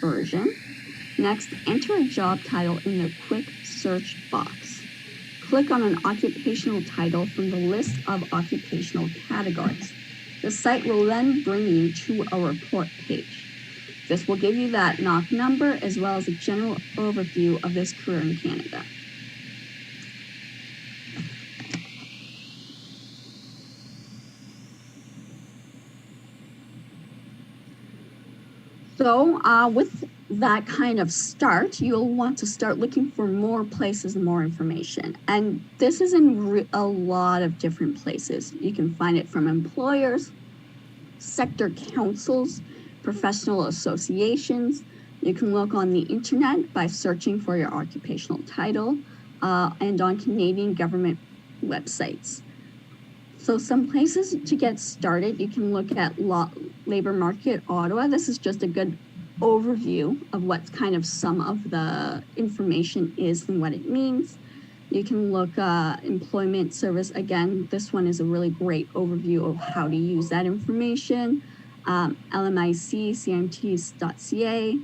version. Next, enter a job title in the quick search box. Click on an occupational title from the list of occupational categories. The site will then bring you to a report page. This will give you that NOC number as well as a general overview of this career in Canada. So with that kind of start, you'll want to start looking for more places and more information. And this is in a lot of different places. You can find it from employers, sector councils, professional associations. You can look on the internet by searching for your occupational title and on Canadian government websites. So some places to get started, you can look at Labor Market Ottawa. This is just a good overview of what kind of some of the information is and what it means. You can look Employment Service. Again, this one is a really great overview of how to use that information. LMIC, CMTs.ca,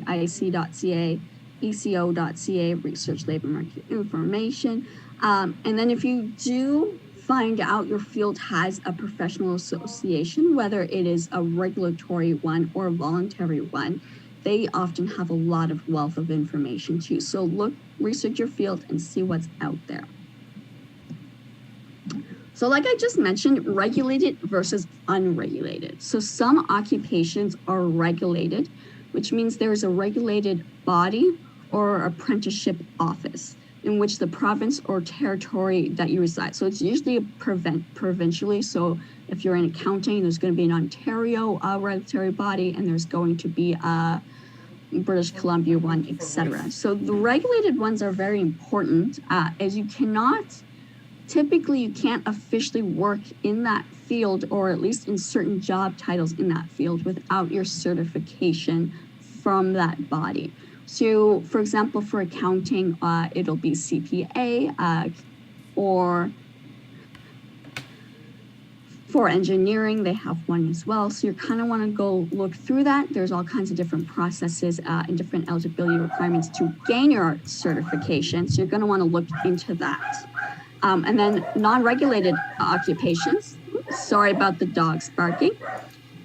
CIC.ca, ECO.ca, Research Labor Market Information. And then if you do find out your field has a professional association, whether it is a regulatory one or a voluntary one, they often have a lot of wealth of information too. So research your field and see what's out there. So like I just mentioned, regulated versus unregulated. So some occupations are regulated, which means there's a regulated body or apprenticeship office in which the province or territory that you reside. So it's usually provincially. So if you're in accounting, there's going to be an Ontario regulatory body, and there's going to be a British Columbia one, etc. So the regulated ones are very important, as you typically you can't officially work in that field, or at least in certain job titles in that field, without your certification from that body. So for example, for accounting, it'll be CPA, or for engineering, they have one as well. So you kind of want to go look through that. There's all kinds of different processes and different eligibility requirements to gain your certification. So you're going to want to look into that. And then non-regulated occupations. Sorry about the dogs barking.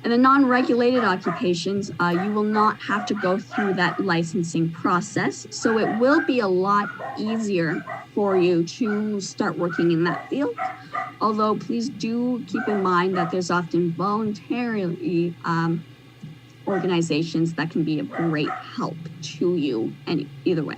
And the non-regulated occupations, you will not have to go through that licensing process. So it will be a lot easier for you to start working in that field. Although please do keep in mind that there's often voluntary organizations that can be a great help to you either way.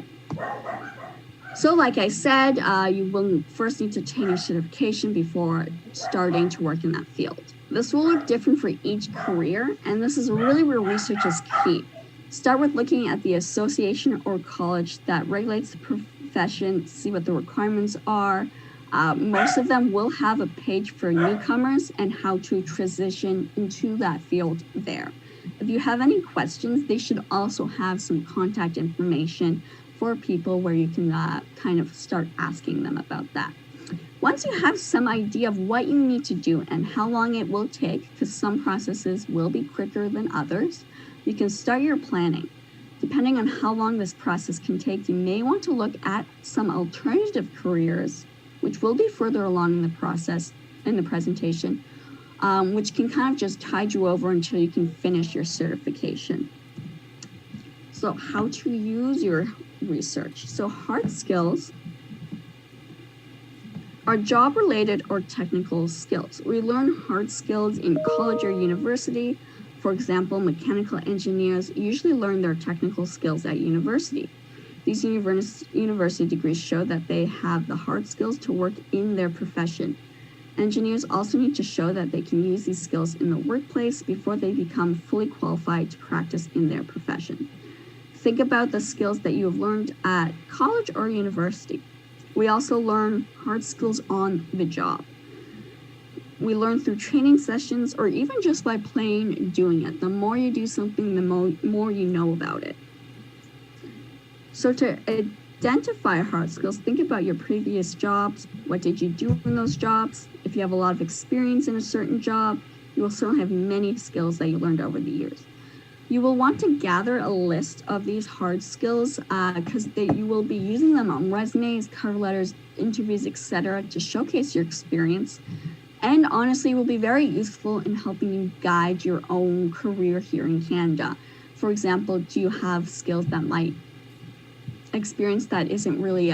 So like I said, you will first need to obtain your certification before starting to work in that field. This will look different for each career, and this is really where research is key. Start with looking at the association or college that regulates the profession, see what the requirements are. Most of them will have a page for newcomers and how to transition into that field there. If you have any questions, they should also have some contact information for people where you can kind of start asking them about that. Once you have some idea of what you need to do and how long it will take, because some processes will be quicker than others, you can start your planning. Depending on how long this process can take, you may want to look at some alternative careers, which will be further along in the process, in the presentation, which can kind of just tide you over until you can finish your certification. So how to use your research. So hard skills are job-related or technical skills. We learn hard skills in college or university. For example, mechanical engineers usually learn their technical skills at university. These university degrees show that they have the hard skills to work in their profession. Engineers also need to show that they can use these skills in the workplace before they become fully qualified to practice in their profession. Think about the skills that you have learned at college or university. We also learn hard skills on the job. We learn through training sessions or even just by playing and doing it. The more you do something, the more you know about it. So to identify hard skills, think about your previous jobs. What did you do in those jobs? If you have a lot of experience in a certain job, you will certainly have many skills that you learned over the years. You will want to gather a list of these hard skills because you will be using them on resumes, cover letters, interviews, etc. to showcase your experience, and honestly will be very useful in helping you guide your own career here in Canada. For example, do you have skills that might experience that isn't really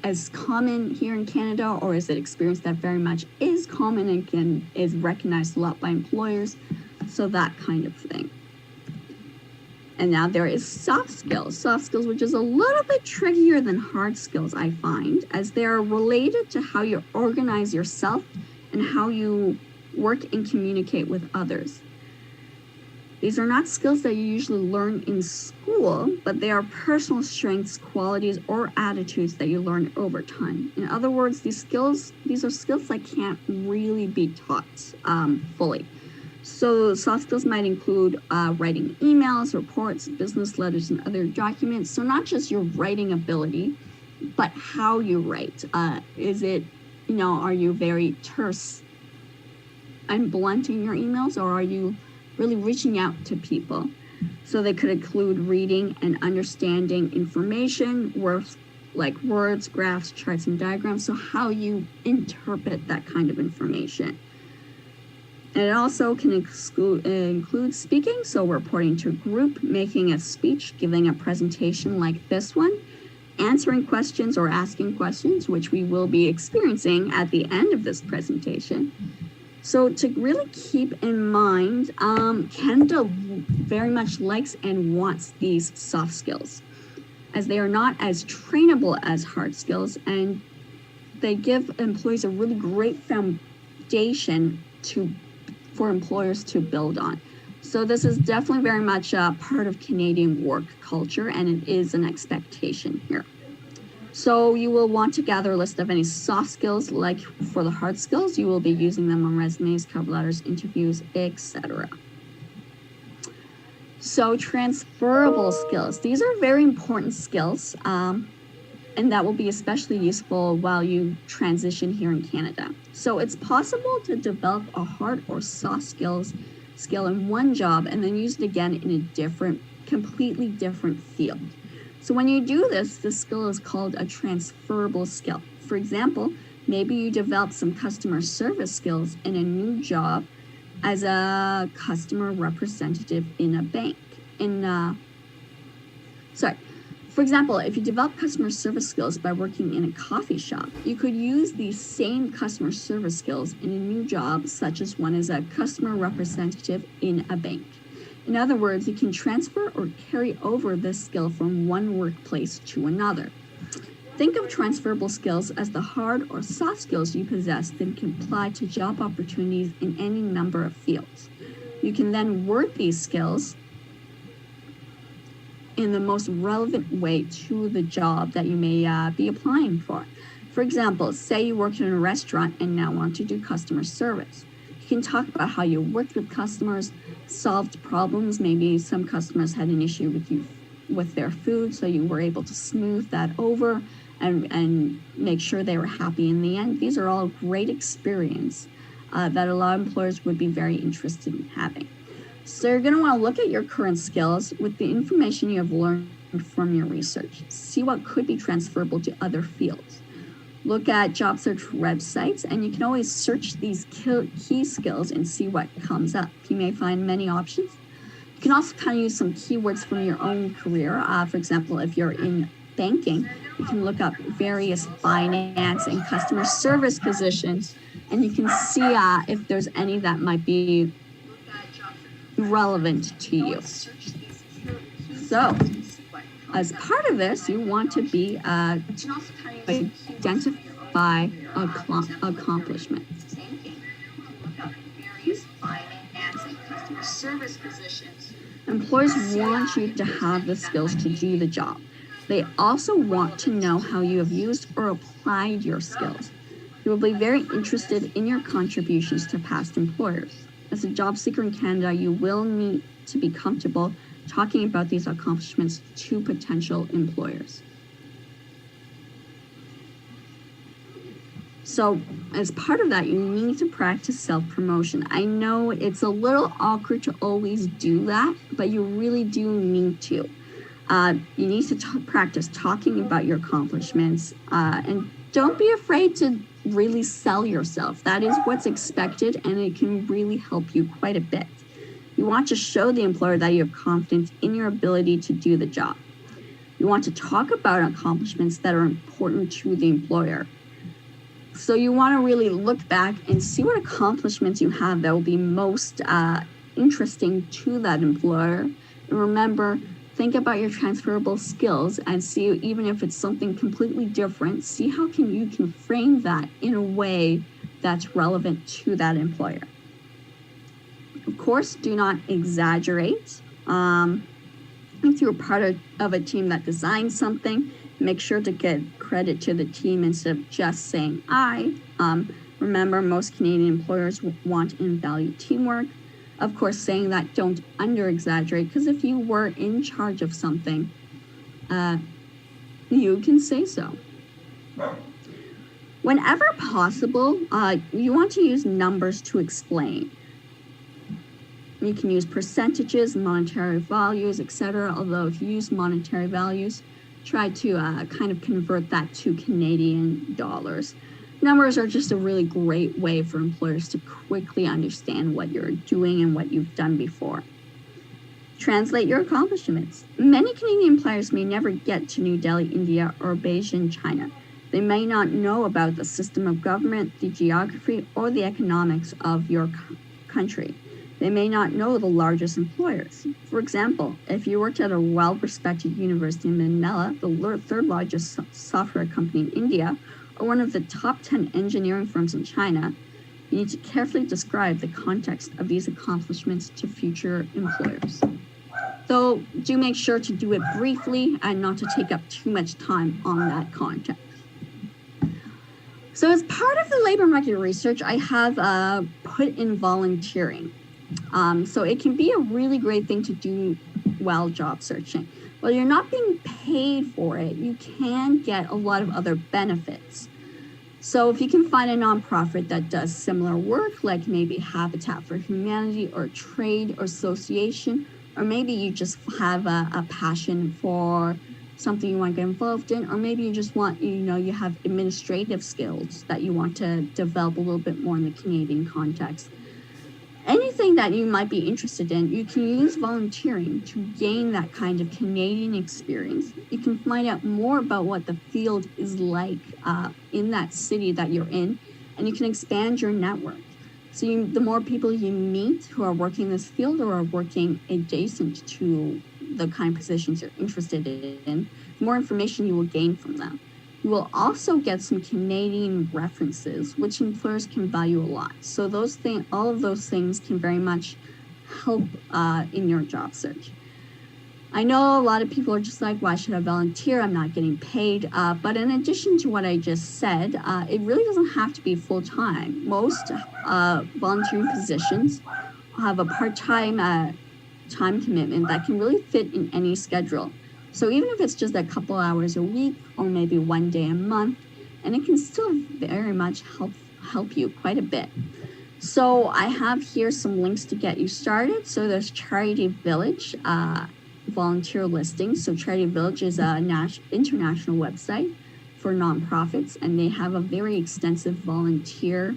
as common here in Canada, or is it experience that very much is common and is recognized a lot by employers? So that kind of thing. And now there is soft skills, which is a little bit trickier than hard skills, I find, as they are related to how you organize yourself and how you work and communicate with others. These are not skills that you usually learn in school, but they are personal strengths, qualities, or attitudes that you learn over time. In other words, these are skills that can't really be taught fully. So soft skills might include writing emails, reports, business letters, and other documents. So not just your writing ability, but how you write. Is it, are you very terse and blunt in your emails, or are you really reaching out to people? So they could include reading and understanding information, like words, graphs, charts, and diagrams. So how you interpret that kind of information. And it also can include speaking, so reporting to a group, making a speech, giving a presentation like this one, answering questions or asking questions, which we will be experiencing at the end of this presentation. So to really keep in mind, Canada very much likes and wants these soft skills, as they are not as trainable as hard skills, and they give employees a really great foundation for employers to build on. So this is definitely very much a part of Canadian work culture, and it is an expectation here. So you will want to gather a list of any soft skills. Like for the hard skills, you will be using them on resumes, cover letters, interviews, etc. So transferable skills. These are very important skills, and that will be especially useful while you transition here in Canada. So it's possible to develop a hard or soft skill in one job and then use it again in a completely different field. So when you do this, the skill is called a transferable skill. For example, maybe you develop some customer service skills in a new job as a customer representative in a bank. For example, if you develop customer service skills by working in a coffee shop, you could use these same customer service skills in a new job, such as one as a customer representative in a bank. In other words, you can transfer or carry over this skill from one workplace to another. Think of transferable skills as the hard or soft skills you possess that can apply to job opportunities in any number of fields. You can then word these skills in the most relevant way to the job that you may be applying for. For example, say you work in a restaurant and now want to do customer service. You can talk about how you worked with customers, solved problems. Maybe some customers had an issue with their food, so you were able to smooth that over and make sure they were happy in the end. These are all great experience that a lot of employers would be very interested in having. So you're going to want to look at your current skills with the information you have learned from your research. See what could be transferable to other fields. Look at job search websites, and you can always search these key skills and see what comes up. You may find many options. You can also kind of use some keywords from your own career. For example, if you're in banking, you can look up various finance and customer service positions, and you can see if there's any that might be relevant to you. So, as part of this, you want to be identify accomplishments. Employers want you to have the skills to do the job. They also want to know how you have used or applied your skills. They will be very interested in your contributions to past employers. As a job seeker in Canada, you will need to be comfortable talking about these accomplishments to potential employers. So as part of that, you need to practice self-promotion. I know it's a little awkward to always do that, but you really do need to. You need to practice talking about your accomplishments, and don't be afraid to really sell yourself. That is what's expected, and it can really help you quite a bit. You want to show the employer that you have confidence in your ability to do the job. You want to talk about accomplishments that are important to the employer. So you want to really look back and see what accomplishments you have that will be most interesting to that employer. And remember, think about your transferable skills and see, even if it's something completely different, see how you can frame that in a way that's relevant to that employer. Of course, do not exaggerate. If you're part of a team that designs something, make sure to give credit to the team instead of just saying I. Remember, most Canadian employers want and value teamwork. Of course, saying that, don't under-exaggerate, because if you were in charge of something, you can say so. Whenever possible, you want to use numbers to explain. You can use percentages, monetary values, etc. Although if you use monetary values, try to kind of convert that to Canadian dollars. Numbers are just a really great way for employers to quickly understand what you're doing and what you've done before. Translate your accomplishments. Many Canadian employers may never get to New Delhi, India, or Beijing, China. They may not know about the system of government, the geography, or the economics of your country. They may not know the largest employers. For example, if you worked at a well-respected university in Manila, the third largest software company in India, or one of the top 10 engineering firms in China, you need to carefully describe the context of these accomplishments to future employers. Though, do make sure to do it briefly and not to take up too much time on that context. So as part of the labor market research, I have put in volunteering. So it can be a really great thing to do while job searching. While you're not being paid for it, you can get a lot of other benefits. So if you can find a nonprofit that does similar work, like maybe Habitat for Humanity or trade or association, or maybe you just have a passion for something you want to get involved in, or maybe you just want, you have administrative skills that you want to develop a little bit more in the Canadian context. Anything that you might be interested in, you can use volunteering to gain that kind of Canadian experience. You can find out more about what the field is like in that city that you're in, and you can expand your network. So the more people you meet who are working in this field or are working adjacent to the kind of positions you're interested in, the more information you will gain from them. You will also get some Canadian references, which employers can value a lot. So all of those things can very much help in your job search. I know a lot of people are just like, why should I volunteer? I'm not getting paid. But in addition to what I just said, it really doesn't have to be full-time. Most volunteering positions have a part-time time commitment that can really fit in any schedule. So even if it's just a couple hours a week or maybe one day a month, and it can still very much help you quite a bit. So I have here some links to get you started. So there's Charity Village volunteer listings. So Charity Village is an international website for nonprofits, and they have a very extensive volunteer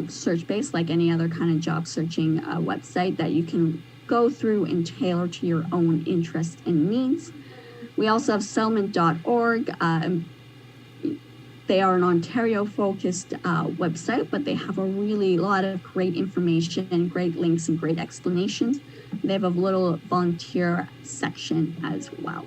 search base, like any other kind of job searching website that you can go through and tailor to your own interests and needs. We also have settlement.org. They are an Ontario-focused website, but they have a lot of great information and great links and great explanations. They have a little volunteer section as well.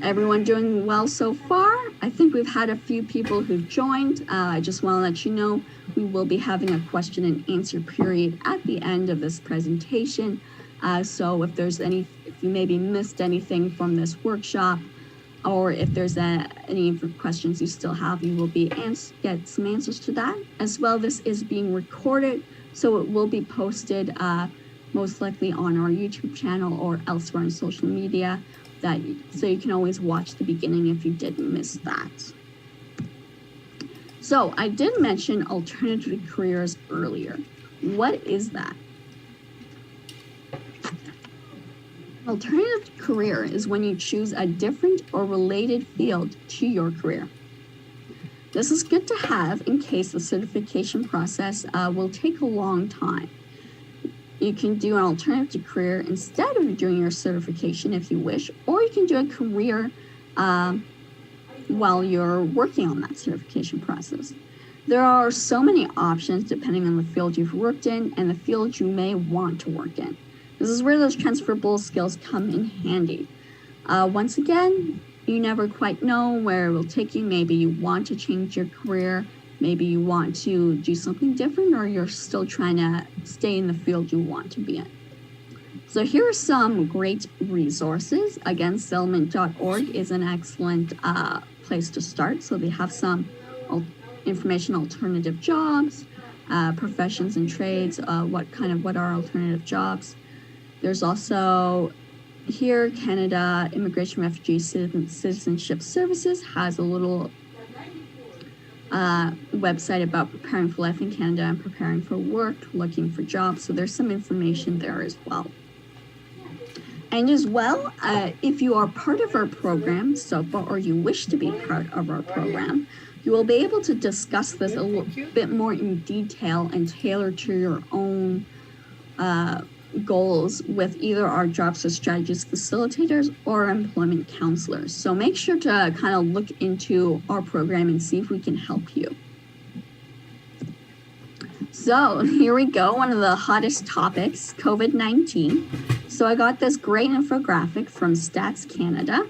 Everyone doing well so far? I think we've had a few people who've joined. I just want to let you know we will be having a question and answer period at the end of this presentation. So if you maybe missed anything from this workshop, or if there's any questions you still have, you will get some answers to that. As well, this is being recorded, so it will be posted most likely on our YouTube channel or elsewhere on social media. so you can always watch the beginning if you did miss that. So I did mention alternative careers earlier. What is that? Alternative career is when you choose a different or related field to your career. This is good to have in case the certification process will take a long time. You can do an alternative career instead of doing your certification if you wish, or you can do a career while you're working on that certification process. There are so many options depending on the field you've worked in and the field you may want to work in. This is where those transferable skills come in handy. Once again, you never quite know where it will take you. Maybe you want to change your career. Maybe you want to do something different, or you're still trying to stay in the field you want to be in. So here are some great resources. Again, settlement.org is an excellent place to start. So they have some information, alternative jobs, professions and trades, what are alternative jobs. There's also here, Canada Immigration Refugee Citizenship Services has a little website about preparing for life in Canada and preparing for work, looking for jobs. So there's some information there as well. And as well, if you are part of our program, SOPA, or you wish to be part of our program, you will be able to discuss this a little bit more in detail and tailor to your own goals with either our jobs or strategies facilitators or employment counselors. So make sure to kind of look into our program and see if we can help you. So here we go, one of the hottest topics, COVID-19. So I got this great infographic from Stats Canada,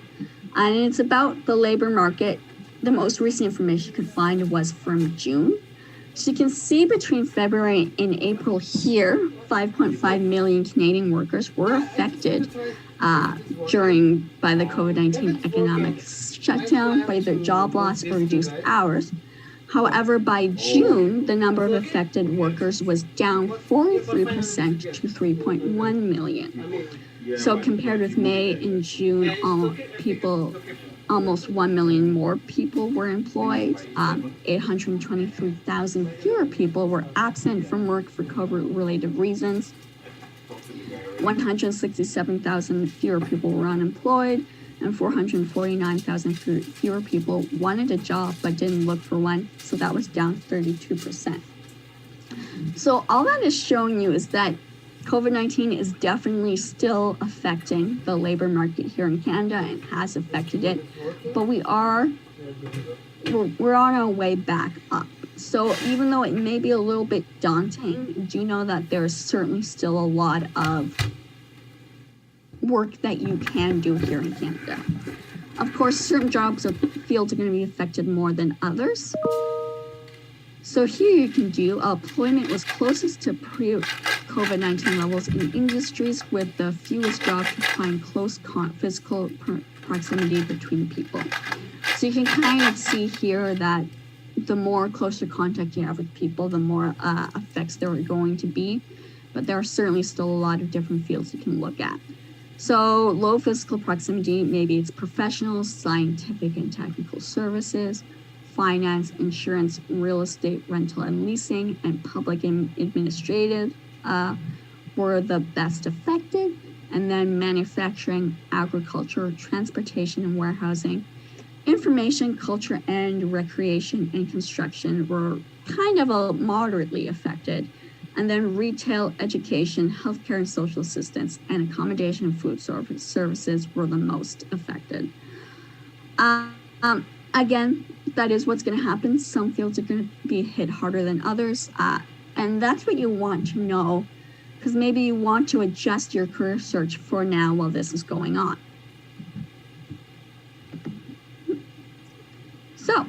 and it's about the labor market. The most recent information you could find was from June. So you can see between February and April here, 5.5 million Canadian workers were affected by the COVID-19 economic shutdown, by either job loss or reduced hours. However, by June, the number of affected workers was down 43% to 3.1 million. So compared with May and June, almost 1 million more people were employed. 823,000 fewer people were absent from work for COVID-related reasons. 167,000 fewer people were unemployed, and 449,000 fewer people wanted a job but didn't look for one, so that was down 32%. So all that is showing you is that COVID-19 is definitely still affecting the labor market here in Canada and has affected it, but we're on our way back up. So even though it may be a little bit daunting, do know that there's certainly still a lot of work that you can do here in Canada. Of course, certain jobs or fields are going to be affected more than others. So here you can do employment was closest to pre-COVID-19 levels in industries with the fewest jobs requiring close physical proximity between people. So you can kind of see here that the more closer contact you have with people, the more effects there are going to be. But there are certainly still a lot of different fields you can look at. So low physical proximity, maybe it's professionals, scientific and technical services, finance, insurance, real estate, rental and leasing, and public and administrative were the best affected. And then manufacturing, agriculture, transportation and warehousing, information, culture and recreation, and construction were kind of moderately affected. And then retail, education, healthcare and social assistance, and accommodation and food services were the most affected. Again, that is what's going to happen. Some fields are going to be hit harder than others. And that's what you want to know, because maybe you want to adjust your career search for now while this is going on. So,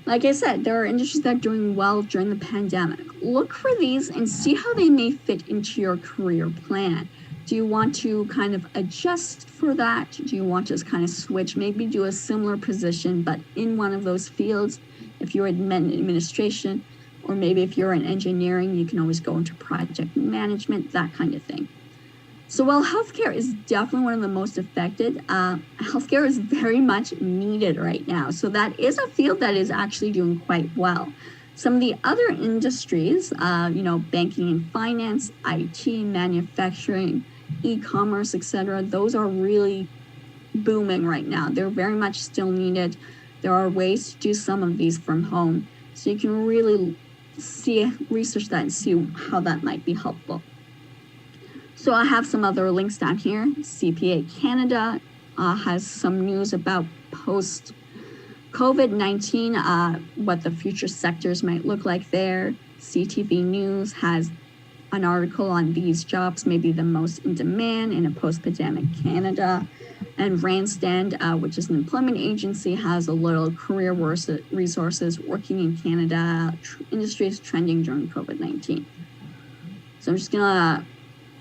like I said, there are industries that are doing well during the pandemic. Look for these and see how they may fit into your career plan. Do you want to kind of adjust for that? Do you want to just kind of switch, maybe do a similar position, but in one of those fields? If you're in administration, or maybe if you're in engineering, you can always go into project management, that kind of thing. So while healthcare is definitely one of the most affected, healthcare is very much needed right now. So that is a field that is actually doing quite well. Some of the other industries, banking and finance, IT, manufacturing, e-commerce, etc., those are really booming right now. They're very much still needed. There are ways to do some of these from home. So you can really research that and see how that might be helpful. So I have some other links down here. CPA Canada has some news about post-COVID-19, what the future sectors might look like there. CTV News has an article on these jobs may be the most in demand in a post-pandemic Canada. And Randstad, which is an employment agency, has a little career resources working in Canada, industries trending during COVID-19. So I'm just gonna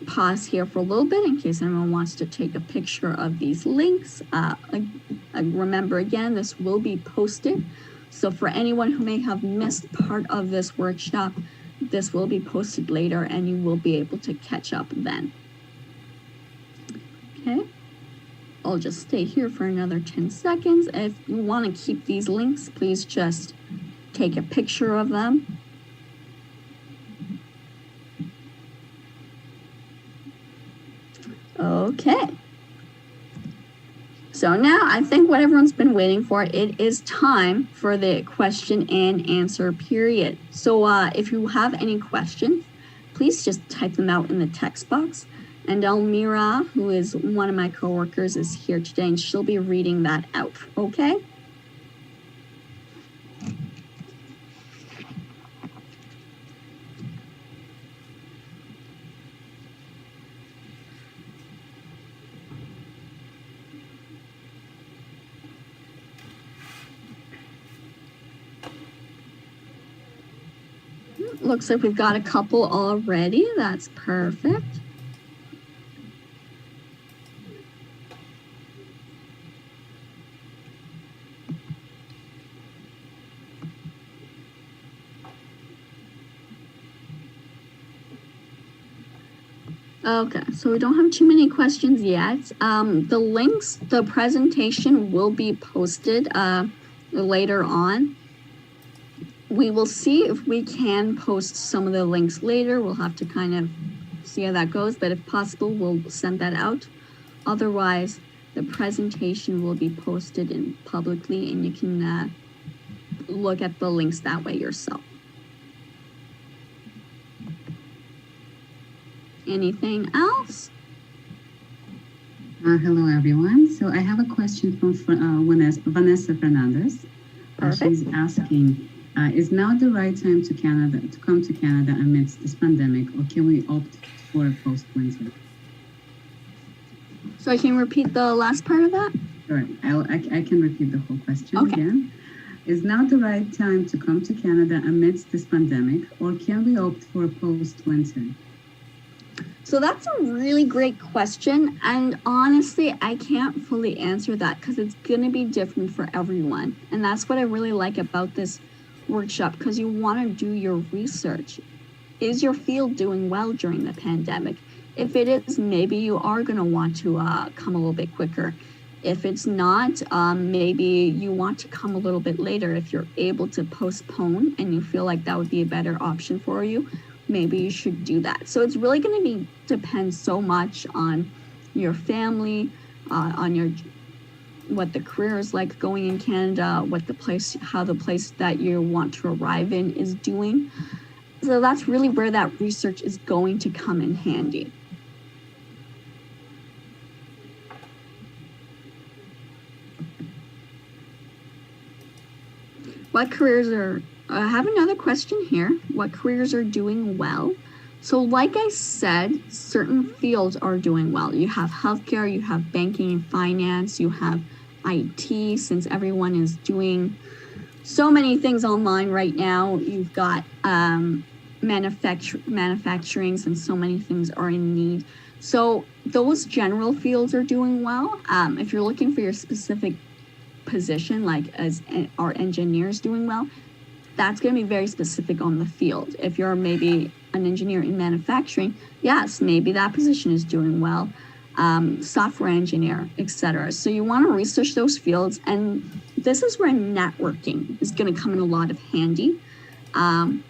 pause here for a little bit in case anyone wants to take a picture of these links. Remember again, this will be posted. So for anyone who may have missed part of this workshop, this will be posted later and you will be able to catch up then. Okay, I'll just stay here for another 10 seconds. If you want to keep these links, please just take a picture of them. Okay. So now I think what everyone's been waiting for, it is time for the question and answer period. So if you have any questions, please just type them out in the text box. And Elmira, who is one of my coworkers, is here today and she'll be reading that out, okay? Looks like we've got a couple already. That's perfect. Okay, so we don't have too many questions yet. The links, the presentation will be posted later on. We will see if we can post some of the links later. We'll have to kind of see how that goes, but if possible, we'll send that out. Otherwise, the presentation will be posted publicly and you can look at the links that way yourself. Anything else? Hello, everyone. So I have a question from Vanessa Fernandez. She's asking, is now the right time to come to Canada amidst this pandemic, or can we opt for a post-winter? So I can repeat the last part of that? Sure, I can repeat the whole question again. Is now the right time to come to Canada amidst this pandemic, or can we opt for a post-winter? So that's a really great question. And honestly, I can't fully answer that because it's going to be different for everyone. And that's what I really like about this workshop, because you want to do your research. Is your field doing well during the pandemic? If it is, maybe you are going to want to come a little bit quicker. If it's not, maybe you want to come a little bit later. If you're able to postpone and you feel like that would be a better option for you, maybe you should do that. So it's really going to depend so much on your family, on what the career is like going in Canada, how the place that you want to arrive in is doing. So that's really where that research is going to come in handy. What careers are, I have another question here. What careers are doing well? So like I said, certain fields are doing well. You have healthcare, you have banking and finance, you have IT, since everyone is doing so many things online right now. You've got manufacturing, since so many things are in need. So those general fields are doing well. If you're looking for your specific position, like are engineers doing well? that's going to be very specific on the field. If you're maybe an engineer in manufacturing, yes, maybe that position is doing well. Software engineer, etc. So you want to research those fields, and this is where networking is going to come in a lot of handy. And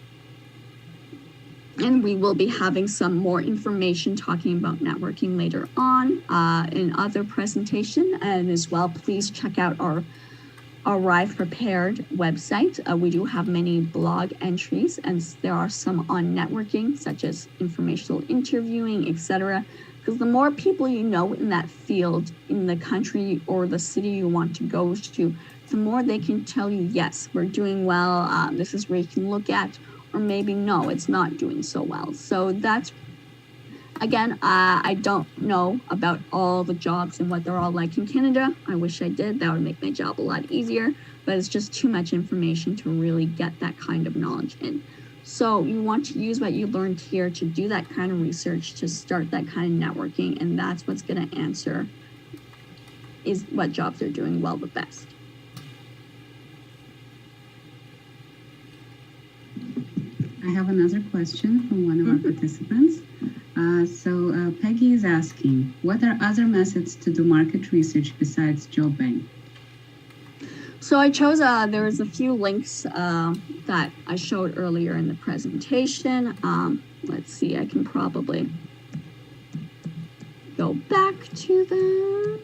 we will be having some more information talking about networking later on in other presentation. And as well, please check out our Arrive Prepared website. We do have many blog entries, and there are some on networking, such as informational interviewing, etc. Because the more people you know in that field, in the country or the city you want to go to, the more they can tell you, yes, we're doing well, this is where you can look at, or maybe no, it's not doing so well. So that's, again, I don't know about all the jobs and what they're all like in Canada. I wish I did. That would make my job a lot easier, but it's just too much information to really get that kind of knowledge in. So you want to use what you learned here to do that kind of research, to start that kind of networking, and that's what's going to answer is what jobs are doing well the best. I have another question from one of our participants. Peggy is asking, what are other methods to do market research besides job bank? So I chose, there was a few links that I showed earlier in the presentation. Let's see, I can probably go back to them.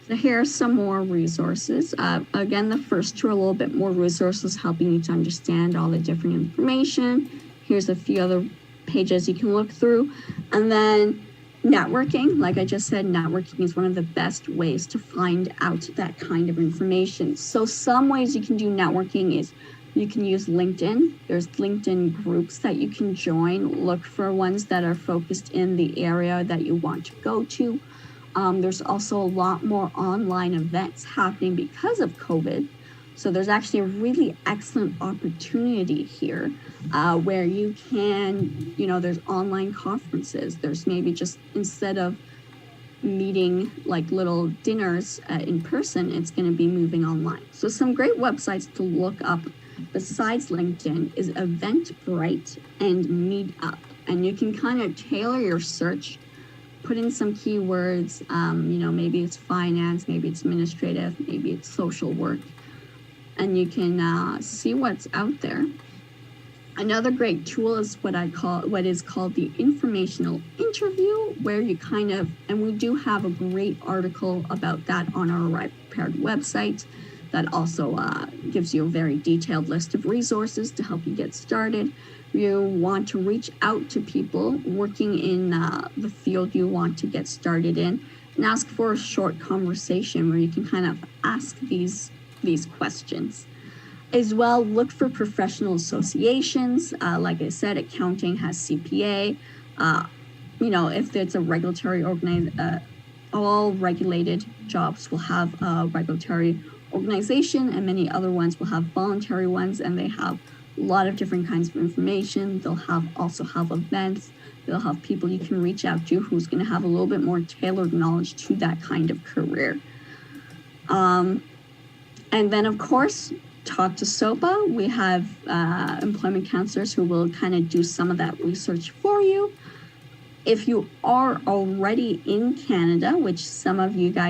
So here are some more resources. Again, the first two are a little bit more resources helping you to understand all the different information. Here's a few other pages you can look through. And then networking, like I just said, networking is one of the best ways to find out that kind of information. So some ways you can do networking is you can use LinkedIn. There's LinkedIn groups that you can join. Look for ones that are focused in the area that you want to go to. There's also a lot more online events happening because of COVID. So there's actually a really excellent opportunity here where you can, there's online conferences. There's maybe just instead of meeting like little dinners in person, it's going to be moving online. So some great websites to look up besides LinkedIn is Eventbrite and Meetup. And you can kind of tailor your search, put in some keywords, maybe it's finance, maybe it's administrative, maybe it's social work, and you can see what's out there. Another great tool is what is called the informational interview, where you and we do have a great article about that on our Arrive Prepared website that also gives you a very detailed list of resources to help you get started. You want to reach out to people working in the field you want to get started in and ask for a short conversation where you can kind of ask these questions. As well, look for professional associations. Like I said, accounting has CPA. If it's a regulatory all regulated jobs will have a regulatory organization, and many other ones will have voluntary ones, and they have a lot of different kinds of information. They'll also have events. They'll have people you can reach out to who's going to have a little bit more tailored knowledge to that kind of career. And then, of course, talk to SOPA. We have employment counselors who will kind of do some of that research for you. If you are already in Canada, which some of you guys